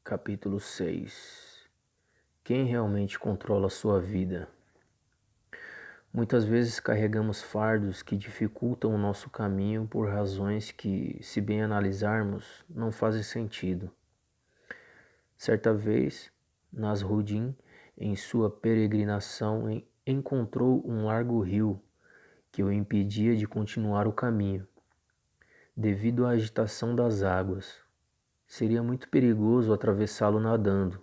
Capítulo 6. Quem realmente controla a sua vida? Muitas vezes carregamos fardos que dificultam o nosso caminho por razões que, se bem analisarmos, não fazem sentido. Certa vez, Nasruddin, em sua peregrinação, encontrou um largo rio que o impedia de continuar o caminho, devido à agitação das águas. Seria muito perigoso atravessá-lo nadando.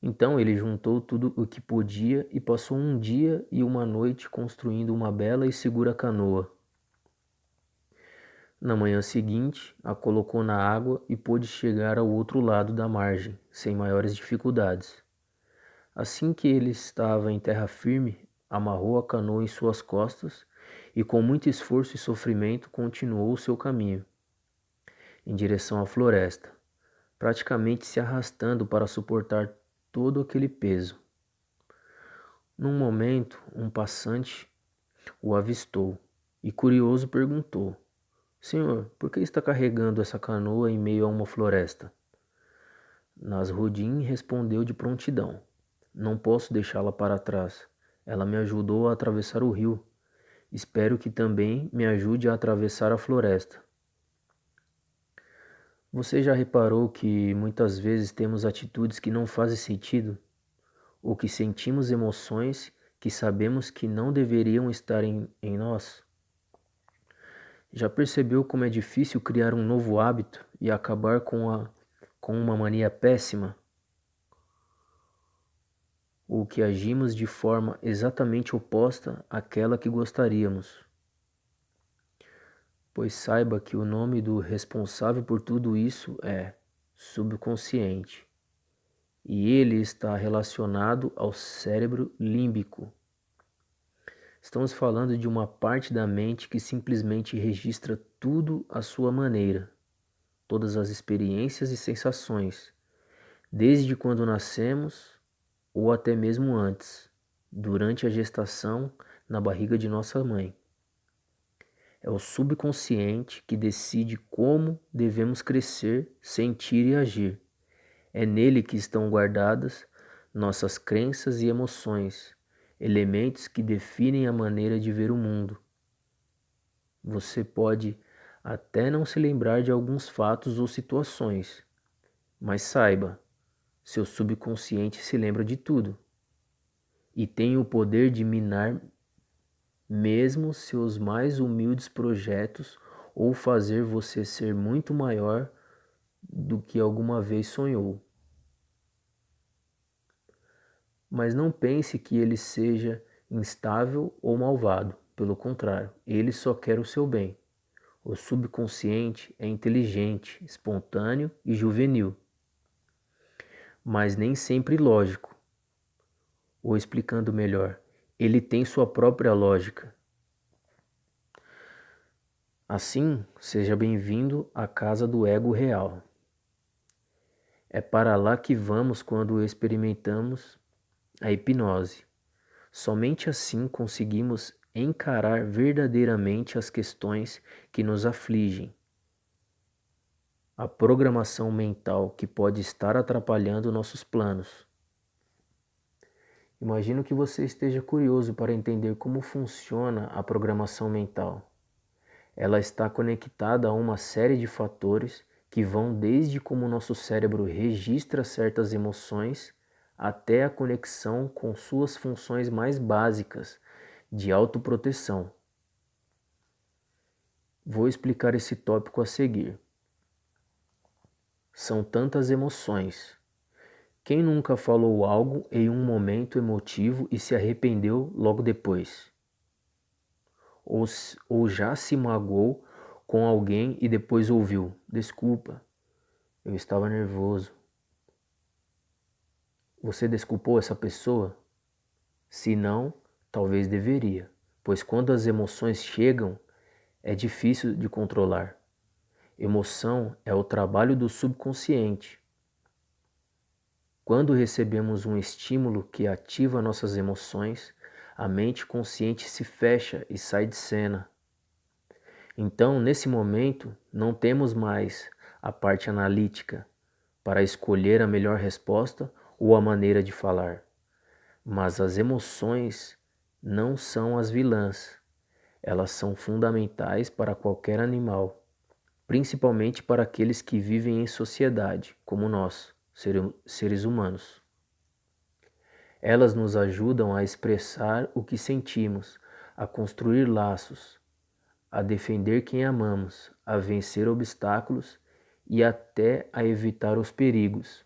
Então ele juntou tudo o que podia e passou um dia e uma noite construindo uma bela e segura canoa. Na manhã seguinte, a colocou na água e pôde chegar ao outro lado da margem, sem maiores dificuldades. Assim que ele estava em terra firme, amarrou a canoa em suas costas e, com muito esforço e sofrimento, continuou o seu caminho, em direção à floresta, praticamente se arrastando para suportar todo aquele peso. Num momento, um passante o avistou e, curioso, perguntou: Senhor, por que está carregando essa canoa em meio a uma floresta? Nasruddin respondeu de prontidão: Não posso deixá-la para trás. Ela me ajudou a atravessar o rio. Espero que também me ajude a atravessar a floresta. Você já reparou que muitas vezes temos atitudes que não fazem sentido? Ou que sentimos emoções que sabemos que não deveriam estar em nós? Já percebeu como é difícil criar um novo hábito e acabar com uma mania péssima? Ou que agimos de forma exatamente oposta àquela que gostaríamos? Pois saiba que o nome do responsável por tudo isso é subconsciente, e ele está relacionado ao cérebro límbico. Estamos falando de uma parte da mente que simplesmente registra tudo à sua maneira, todas as experiências e sensações, desde quando nascemos ou até mesmo antes, durante a gestação na barriga de nossa mãe. É o subconsciente que decide como devemos crescer, sentir e agir. É nele que estão guardadas nossas crenças e emoções, elementos que definem a maneira de ver o mundo. Você pode até não se lembrar de alguns fatos ou situações, mas saiba, seu subconsciente se lembra de tudo e tem o poder de minar mesmo seus mais humildes projetos ou fazer você ser muito maior do que alguma vez sonhou. Mas não pense que ele seja instável ou malvado, pelo contrário, ele só quer o seu bem. O subconsciente é inteligente, espontâneo e juvenil, mas nem sempre lógico. Ou explicando melhor, ele tem sua própria lógica. Assim, seja bem-vindo à casa do ego real. É para lá que vamos quando experimentamos a hipnose. Somente assim conseguimos encarar verdadeiramente as questões que nos afligem. A programação mental que pode estar atrapalhando nossos planos. Imagino que você esteja curioso para entender como funciona a programação mental. Ela está conectada a uma série de fatores que vão desde como nosso cérebro registra certas emoções até a conexão com suas funções mais básicas de autoproteção. Vou explicar esse tópico a seguir. São tantas emoções. Quem nunca falou algo em um momento emotivo e se arrependeu logo depois? Ou já se magoou com alguém e depois ouviu: Desculpa, eu estava nervoso. Você desculpou essa pessoa? Se não, talvez deveria, pois quando as emoções chegam, é difícil de controlar. Emoção é o trabalho do subconsciente. Quando recebemos um estímulo que ativa nossas emoções, a mente consciente se fecha e sai de cena. Então, nesse momento, não temos mais a parte analítica para escolher a melhor resposta ou a maneira de falar. Mas as emoções não são as vilãs. Elas são fundamentais para qualquer animal, principalmente para aqueles que vivem em sociedade, como nós, seres humanos. Elas nos ajudam a expressar o que sentimos, a construir laços, a defender quem amamos, a vencer obstáculos e até a evitar os perigos.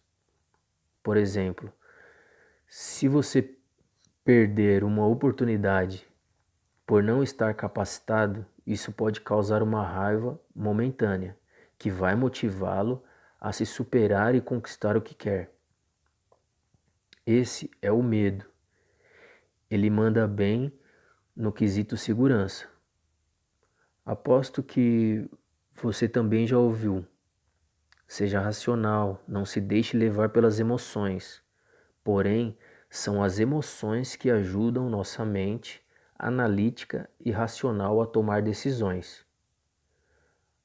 Por exemplo, se você perder uma oportunidade por não estar capacitado, isso pode causar uma raiva momentânea, que vai motivá-lo a se superar e conquistar o que quer. Esse é o medo. Ele manda bem no quesito segurança. Aposto que você também já ouviu. Seja racional, não se deixe levar pelas emoções. Porém, são as emoções que ajudam nossa mente analítica e racional a tomar decisões.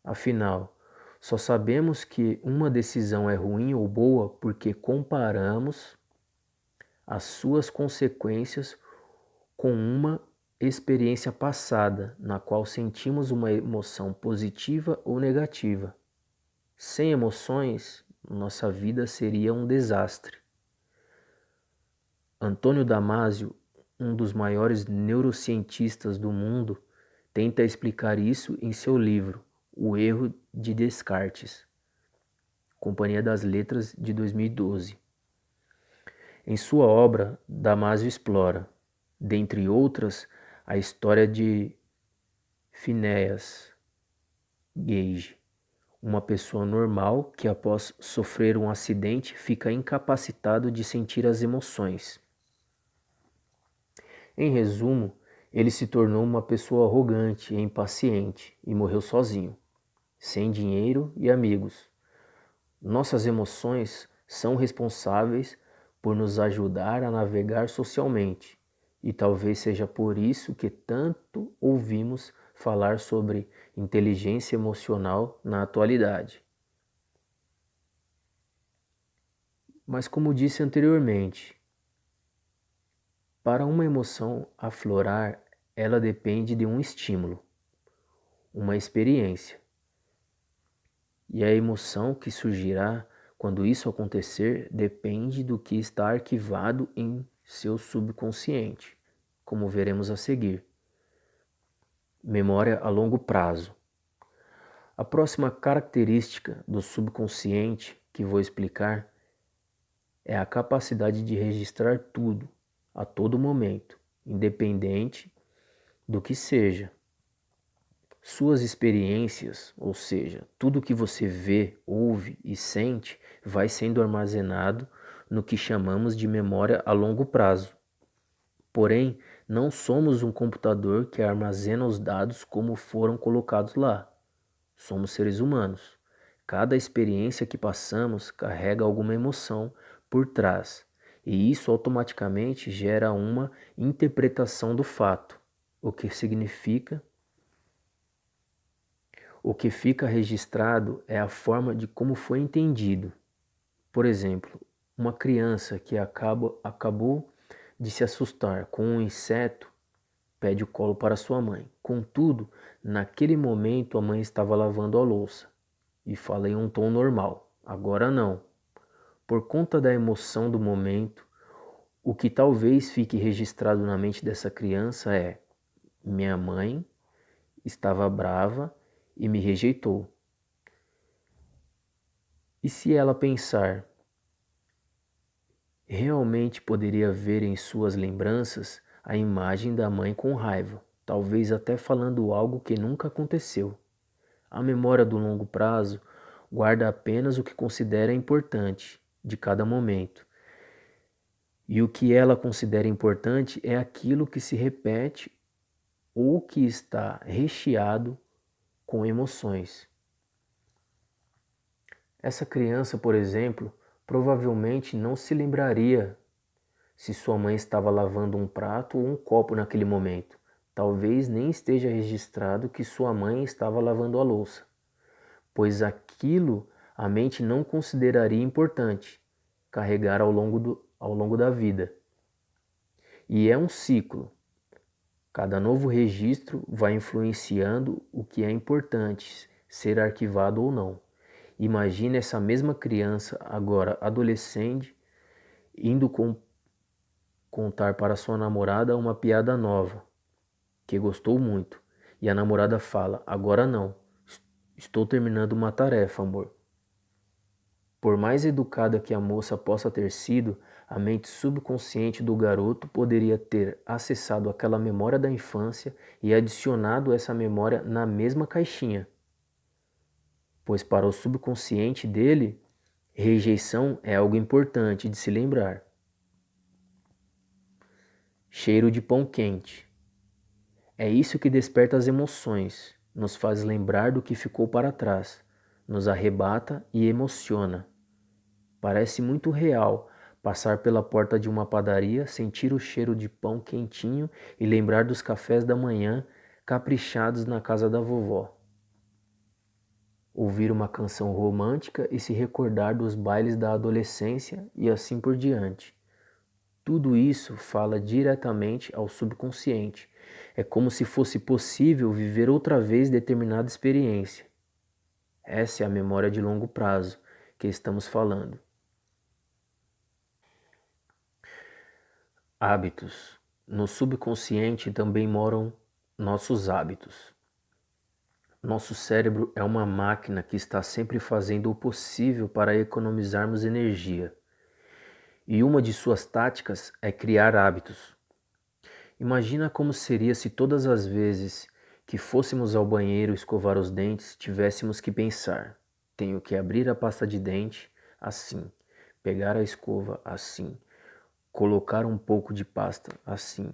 Afinal, só sabemos que uma decisão é ruim ou boa porque comparamos as suas consequências com uma experiência passada na qual sentimos uma emoção positiva ou negativa. Sem emoções, nossa vida seria um desastre. Antônio Damasio, um dos maiores neurocientistas do mundo, tenta explicar isso em seu livro O Erro de Descartes, Companhia das Letras, de 2012. Em sua obra, Damasio explora, dentre outras, a história de Phineas Gage, uma pessoa normal que após sofrer um acidente fica incapacitado de sentir as emoções. Em resumo, ele se tornou uma pessoa arrogante e impaciente e morreu sozinho, sem dinheiro e amigos. Nossas emoções são responsáveis por nos ajudar a navegar socialmente, e talvez seja por isso que tanto ouvimos falar sobre inteligência emocional na atualidade. Mas como disse anteriormente, para uma emoção aflorar, ela depende de um estímulo, uma experiência. E a emoção que surgirá quando isso acontecer depende do que está arquivado em seu subconsciente, como veremos a seguir. Memória a longo prazo. A próxima característica do subconsciente que vou explicar é a capacidade de registrar tudo, a todo momento, independente do que seja. Suas experiências, ou seja, tudo que você vê, ouve e sente, vai sendo armazenado no que chamamos de memória a longo prazo. Porém, não somos um computador que armazena os dados como foram colocados lá. Somos seres humanos. Cada experiência que passamos carrega alguma emoção por trás, e isso automaticamente gera uma interpretação do fato, o que fica registrado é a forma de como foi entendido. Por exemplo, uma criança que acabou de se assustar com um inseto pede o colo para sua mãe. Contudo, naquele momento a mãe estava lavando a louça e fala em um tom normal. Agora não. Por conta da emoção do momento, o que talvez fique registrado na mente dessa criança é: minha mãe estava brava e me rejeitou. E se ela pensar, realmente poderia ver em suas lembranças a imagem da mãe com raiva, talvez até falando algo que nunca aconteceu. A memória do longo prazo guarda apenas o que considera importante de cada momento. E o que ela considera importante é aquilo que se repete ou que está recheado com emoções. Essa criança, por exemplo, provavelmente não se lembraria se sua mãe estava lavando um prato ou um copo naquele momento. Talvez nem esteja registrado que sua mãe estava lavando a louça, pois aquilo a mente não consideraria importante carregar ao longo da vida. E é um ciclo. Cada novo registro vai influenciando o que é importante ser arquivado ou não. Imagine essa mesma criança, agora adolescente, indo contar para sua namorada uma piada nova, que gostou muito. E a namorada fala: agora não, estou terminando uma tarefa, amor. Por mais educada que a moça possa ter sido, a mente subconsciente do garoto poderia ter acessado aquela memória da infância e adicionado essa memória na mesma caixinha. Pois para o subconsciente dele, rejeição é algo importante de se lembrar. Cheiro de pão quente. É isso que desperta as emoções, nos faz lembrar do que ficou para trás, nos arrebata e emociona. Parece muito real passar pela porta de uma padaria, sentir o cheiro de pão quentinho e lembrar dos cafés da manhã caprichados na casa da vovó. Ouvir uma canção romântica e se recordar dos bailes da adolescência e assim por diante. Tudo isso fala diretamente ao subconsciente. É como se fosse possível viver outra vez determinada experiência. Essa é a memória de longo prazo que estamos falando. Hábitos. No subconsciente também moram nossos hábitos. Nosso cérebro é uma máquina que está sempre fazendo o possível para economizarmos energia. E uma de suas táticas é criar hábitos. Imagina como seria se todas as vezes que fôssemos ao banheiro escovar os dentes tivéssemos que pensar: tenho que abrir a pasta de dente assim, pegar a escova assim, colocar um pouco de pasta assim,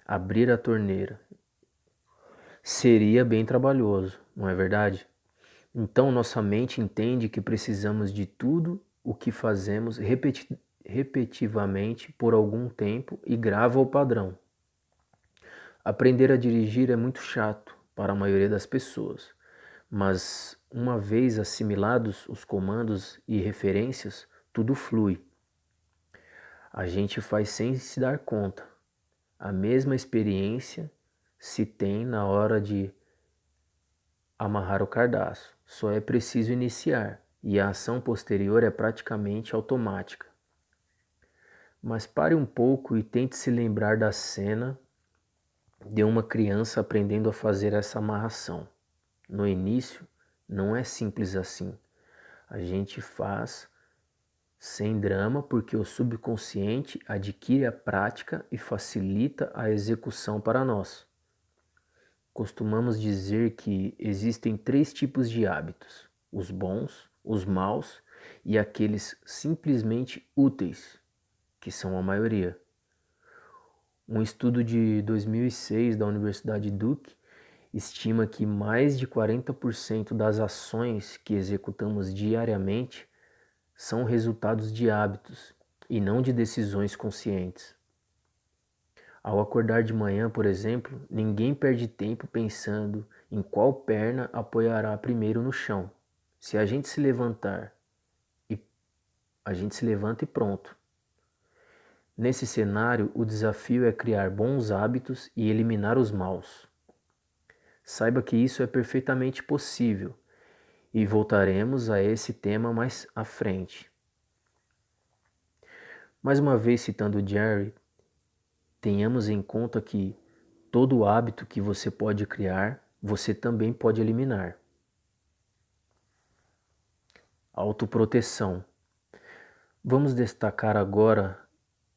abrir a torneira. Seria bem trabalhoso, não é verdade? Então nossa mente entende que precisamos de tudo o que fazemos repetitivamente por algum tempo e grava o padrão. Aprender a dirigir é muito chato para a maioria das pessoas, mas uma vez assimilados os comandos e referências, tudo flui. A gente faz sem se dar conta. A mesma experiência se tem na hora de amarrar o cardaço. Só é preciso iniciar e a ação posterior é praticamente automática. Mas pare um pouco e tente se lembrar da cena de uma criança aprendendo a fazer essa amarração. No início, não é simples assim. A gente faz sem drama porque o subconsciente adquire a prática e facilita a execução para nós. Costumamos dizer que existem 3 tipos de hábitos: os bons, os maus e aqueles simplesmente úteis, que são a maioria. Um estudo de 2006 da Universidade Duke estima que mais de 40% das ações que executamos diariamente são resultados de hábitos e não de decisões conscientes. Ao acordar de manhã, por exemplo, ninguém perde tempo pensando em qual perna apoiará primeiro no chão. Se a gente se levantar, a gente se levanta e pronto. Nesse cenário, o desafio é criar bons hábitos e eliminar os maus. Saiba que isso é perfeitamente possível e voltaremos a esse tema mais à frente. Mais uma vez citando Jerry, tenhamos em conta que todo hábito que você pode criar, você também pode eliminar. Autoproteção. Vamos destacar agora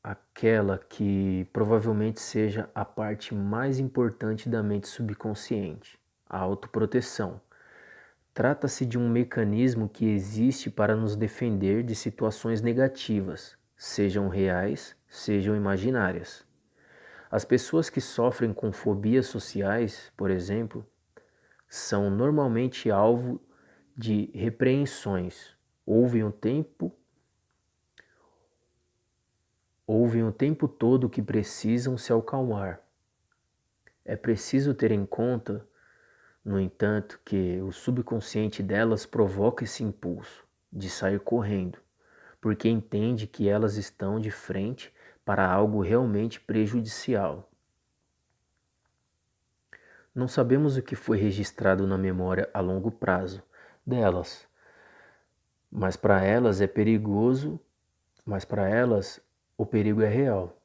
aquela que provavelmente seja a parte mais importante da mente subconsciente, a autoproteção. Trata-se de um mecanismo que existe para nos defender de situações negativas, sejam reais, sejam imaginárias. As pessoas que sofrem com fobias sociais, por exemplo, são normalmente alvo de repreensões. Ouvem o tempo todo que precisam se acalmar. É preciso ter em conta, no entanto, que o subconsciente delas provoca esse impulso. de sair correndo, porque entende que elas estão de frente para algo realmente prejudicial. Não sabemos o que foi registrado na memória a longo prazo delas, mas para elas é perigoso, mas para elas o perigo é real.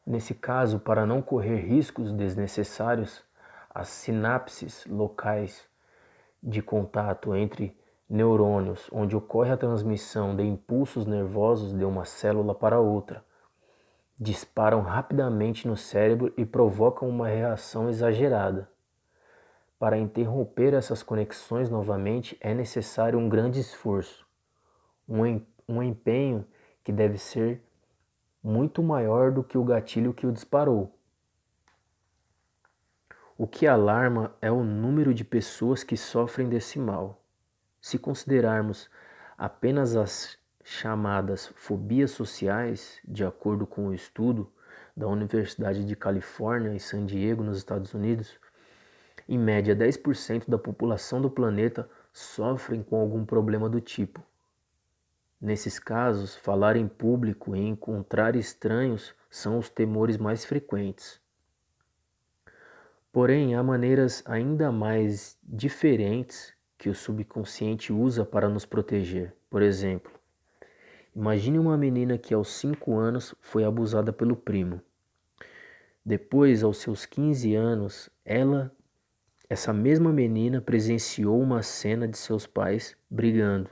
Nesse caso, para não correr riscos desnecessários, as sinapses locais de contato entre neurônios, onde ocorre a transmissão de impulsos nervosos de uma célula para outra, disparam rapidamente no cérebro e provocam uma reação exagerada. Para interromper essas conexões novamente é necessário um grande esforço, um empenho que deve ser muito maior do que o gatilho que o disparou. O que alarma é o número de pessoas que sofrem desse mal. Se considerarmos apenas as chamadas fobias sociais, de acordo com o estudo da Universidade de Califórnia em San Diego, nos Estados Unidos, em média 10% da população do planeta sofrem com algum problema do tipo. Nesses casos, falar em público e encontrar estranhos são os temores mais frequentes. Porém, há maneiras ainda mais diferentes que o subconsciente usa para nos proteger. Por exemplo, imagine uma menina que aos 5 anos foi abusada pelo primo. Depois, aos seus 15 anos, essa mesma menina presenciou uma cena de seus pais brigando.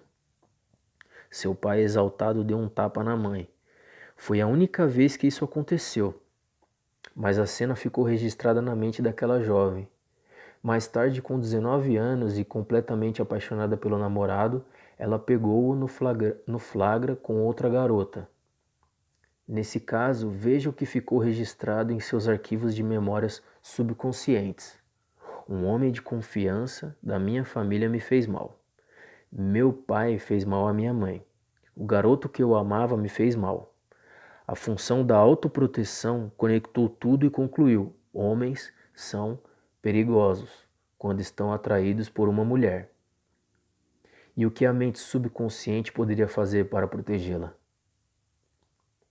Seu pai exaltado deu um tapa na mãe. Foi a única vez que isso aconteceu, mas a cena ficou registrada na mente daquela jovem. Mais tarde, com 19 anos e completamente apaixonada pelo namorado, ela pegou-o no flagra com outra garota. Nesse caso, veja o que ficou registrado em seus arquivos de memórias subconscientes. Um homem de confiança da minha família me fez mal. Meu pai fez mal à minha mãe. O garoto que eu amava me fez mal. A função da autoproteção conectou tudo e concluiu: homens são perigosos quando estão atraídos por uma mulher. E o que a mente subconsciente poderia fazer para protegê-la?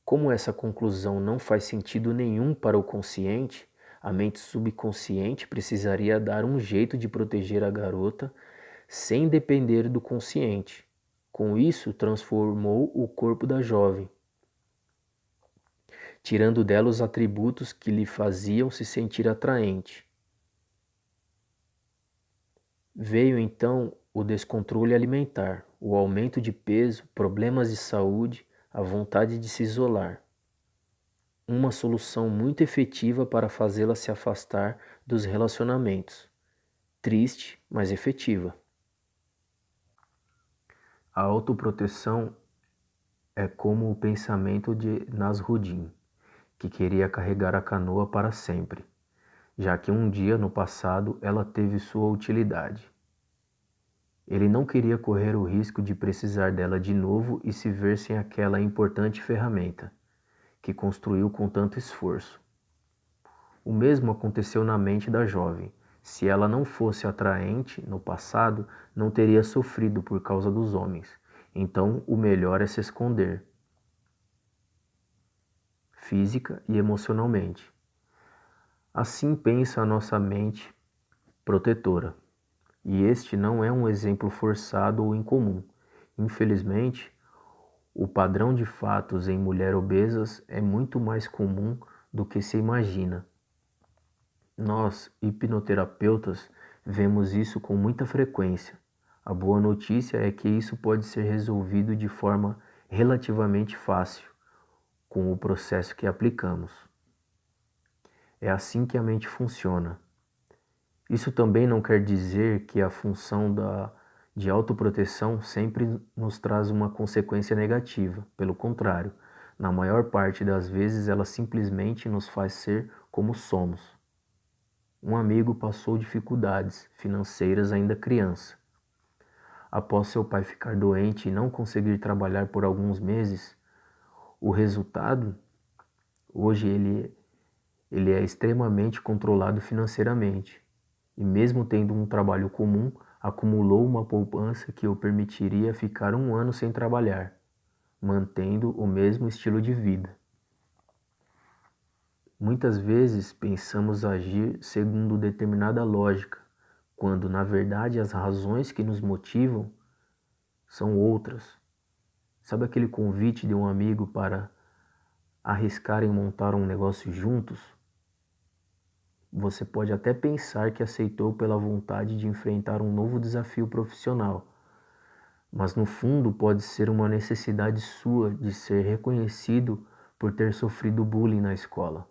Como essa conclusão não faz sentido nenhum para o consciente, a mente subconsciente precisaria dar um jeito de proteger a garota sem depender do consciente. Com isso, transformou o corpo da jovem, tirando dela os atributos que lhe faziam se sentir atraente. Veio então o descontrole alimentar, o aumento de peso, problemas de saúde, a vontade de se isolar. Uma solução muito efetiva para fazê-la se afastar dos relacionamentos. Triste, mas efetiva. A autoproteção é como o pensamento de Nasruddin, que queria carregar a canoa para sempre, já que um dia no passado ela teve sua utilidade. Ele não queria correr o risco de precisar dela de novo e se ver sem aquela importante ferramenta, que construiu com tanto esforço. O mesmo aconteceu na mente da jovem. Se ela não fosse atraente no passado, não teria sofrido por causa dos homens. Então, o melhor é se esconder, física e emocionalmente. Assim pensa a nossa mente protetora. E este não é um exemplo forçado ou incomum. Infelizmente, o padrão de fatos em mulheres obesas é muito mais comum do que se imagina. Nós, hipnoterapeutas, vemos isso com muita frequência. A boa notícia é que isso pode ser resolvido de forma relativamente fácil com o processo que aplicamos. É assim que a mente funciona. Isso também não quer dizer que a função de autoproteção sempre nos traz uma consequência negativa. Pelo contrário, na maior parte das vezes ela simplesmente nos faz ser como somos. Um amigo passou dificuldades financeiras ainda criança. Após seu pai ficar doente e não conseguir trabalhar por alguns meses, o resultado, hoje ele é extremamente controlado financeiramente. E mesmo tendo um trabalho comum, acumulou uma poupança que o permitiria ficar 1 ano sem trabalhar, mantendo o mesmo estilo de vida. Muitas vezes pensamos agir segundo determinada lógica, quando na verdade as razões que nos motivam são outras. Sabe aquele convite de um amigo para arriscar em montar um negócio juntos? Você pode até pensar que aceitou pela vontade de enfrentar um novo desafio profissional, mas no fundo pode ser uma necessidade sua de ser reconhecido por ter sofrido bullying na escola.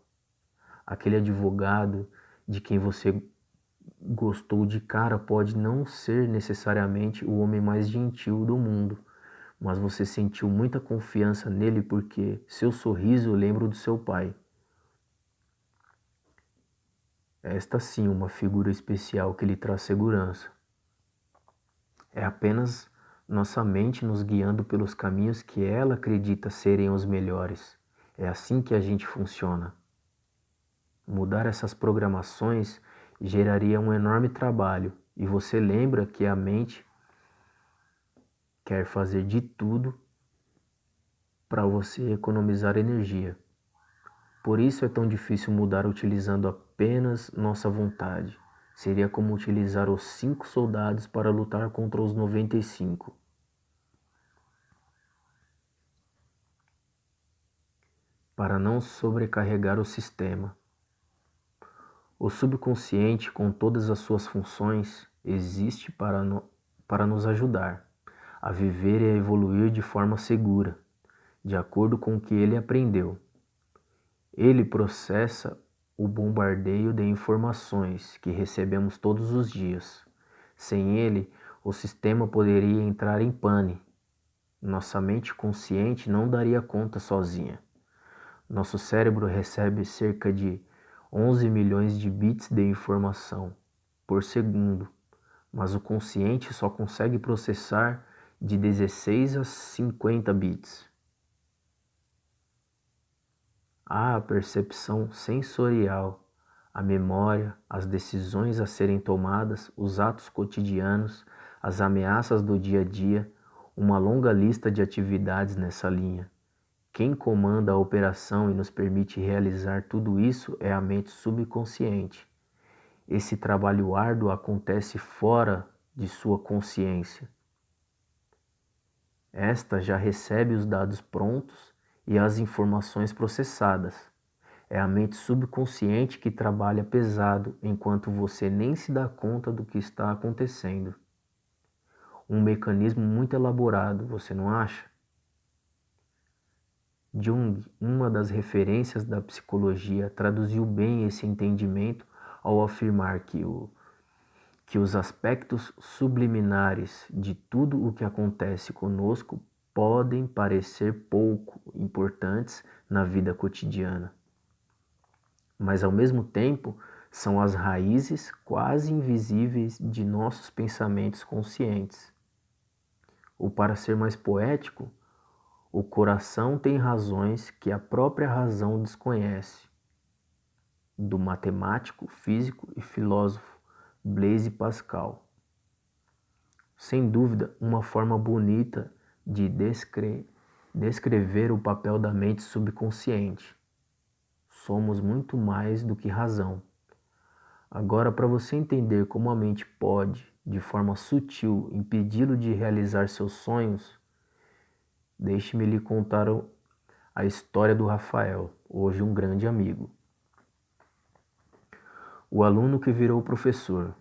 Aquele advogado de quem você gostou de cara pode não ser necessariamente o homem mais gentil do mundo, mas você sentiu muita confiança nele porque seu sorriso lembra do seu pai. Esta sim, uma figura especial que lhe traz segurança. É apenas nossa mente nos guiando pelos caminhos que ela acredita serem os melhores. É assim que a gente funciona. Mudar essas programações geraria um enorme trabalho e você lembra que a mente quer fazer de tudo para você economizar energia. Por isso é tão difícil mudar utilizando apenas nossa vontade. Seria como utilizar os 5 soldados para lutar contra os 95. Para não sobrecarregar o sistema. O subconsciente, com todas as suas funções, existe para nos ajudar a viver e a evoluir de forma segura, de acordo com o que ele aprendeu. Ele processa o bombardeio de informações que recebemos todos os dias. Sem ele, o sistema poderia entrar em pane. Nossa mente consciente não daria conta sozinha. Nosso cérebro recebe cerca de 11 milhões de bits de informação por segundo, mas o consciente só consegue processar de 16 a 50 bits. Há a percepção sensorial, a memória, as decisões a serem tomadas, os atos cotidianos, as ameaças do dia a dia, uma longa lista de atividades nessa linha. Quem comanda a operação e nos permite realizar tudo isso é a mente subconsciente. Esse trabalho árduo acontece fora de sua consciência. Esta já recebe os dados prontos e as informações processadas. É a mente subconsciente que trabalha pesado enquanto você nem se dá conta do que está acontecendo. Um mecanismo muito elaborado, você não acha? Jung, uma das referências da psicologia, traduziu bem esse entendimento ao afirmar que os aspectos subliminares de tudo o que acontece conosco podem parecer pouco importantes na vida cotidiana, mas ao mesmo tempo são as raízes quase invisíveis de nossos pensamentos conscientes. Ou para ser mais poético, o coração tem razões que a própria razão desconhece. Do matemático, físico e filósofo Blaise Pascal. Sem dúvida, uma forma bonita de descrever o papel da mente subconsciente. Somos muito mais do que razão. Agora, para você entender como a mente pode, de forma sutil, impedi-lo de realizar seus sonhos, deixe-me lhe contar a história do Rafael, hoje um grande amigo. O aluno que virou professor.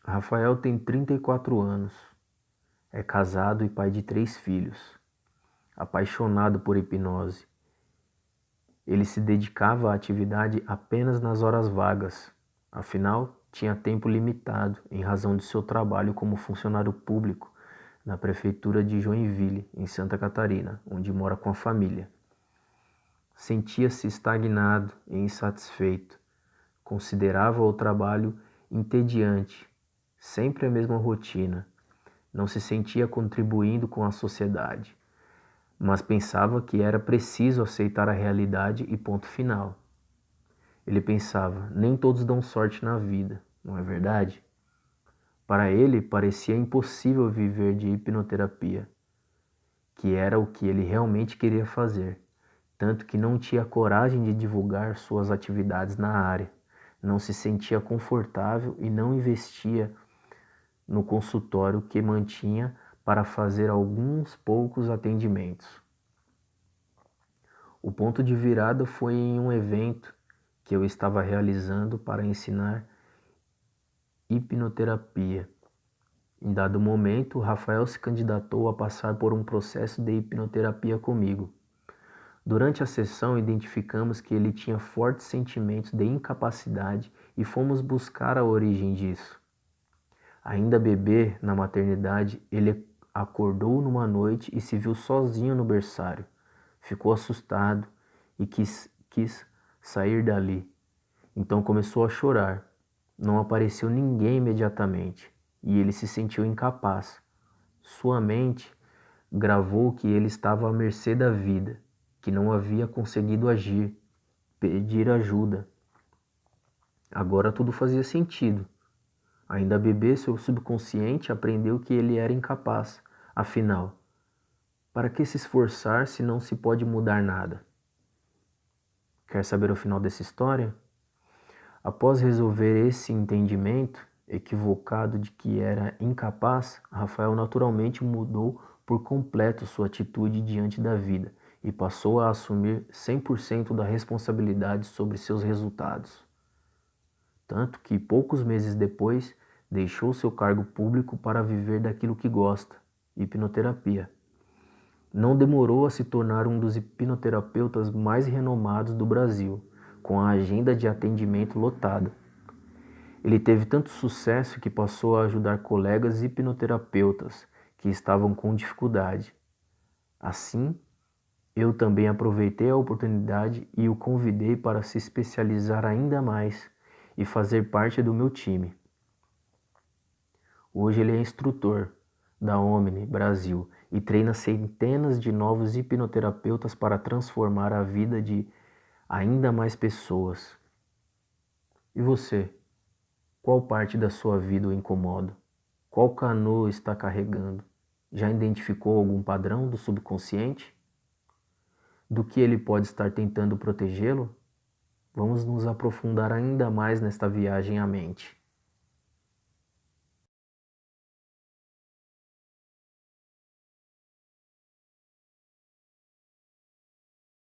Rafael tem 34 anos, é casado e pai de 3 filhos, apaixonado por hipnose. Ele se dedicava à atividade apenas nas horas vagas, afinal, tinha tempo limitado em razão de seu trabalho como funcionário público na prefeitura de Joinville, em Santa Catarina, onde mora com a família. Sentia-se estagnado e insatisfeito. Considerava o trabalho entediante, sempre a mesma rotina. Não se sentia contribuindo com a sociedade, mas pensava que era preciso aceitar a realidade e ponto final. Ele pensava, nem todos dão sorte na vida, não é verdade? Para ele, parecia impossível viver de hipnoterapia, que era o que ele realmente queria fazer, tanto que não tinha coragem de divulgar suas atividades na área, não se sentia confortável e não investia no consultório que mantinha para fazer alguns poucos atendimentos. O ponto de virada foi em um evento que eu estava realizando para ensinar hipnoterapia. Em dado momento, Rafael se candidatou a passar por um processo de hipnoterapia comigo. Durante a sessão, identificamos que ele tinha fortes sentimentos de incapacidade e fomos buscar a origem disso. Ainda bebê, na maternidade, ele acordou numa noite e se viu sozinho no berçário. Ficou assustado e quis sair dali. Então começou a chorar. Não apareceu ninguém imediatamente e ele se sentiu incapaz. Sua mente gravou que ele estava à mercê da vida, que não havia conseguido agir, pedir ajuda. Agora tudo fazia sentido. Ainda bebê, seu subconsciente aprendeu que ele era incapaz. Afinal, para que se esforçar se não se pode mudar nada? Quer saber o final dessa história? Após resolver esse entendimento equivocado de que era incapaz, Rafael naturalmente mudou por completo sua atitude diante da vida e passou a assumir 100% da responsabilidade sobre seus resultados. Tanto que poucos meses depois deixou seu cargo público para viver daquilo que gosta, hipnoterapia. Não demorou a se tornar um dos hipnoterapeutas mais renomados do Brasil, com a agenda de atendimento lotada. Ele teve tanto sucesso que passou a ajudar colegas hipnoterapeutas que estavam com dificuldade. Assim, eu também aproveitei a oportunidade e o convidei para se especializar ainda mais e fazer parte do meu time. Hoje ele é instrutor da Omni Brasil e treina centenas de novos hipnoterapeutas para transformar a vida de ainda mais pessoas. E você? Qual parte da sua vida o incomoda? Qual canoa está carregando? Já identificou algum padrão do subconsciente? Do que ele pode estar tentando protegê-lo? Vamos nos aprofundar ainda mais nesta viagem à mente.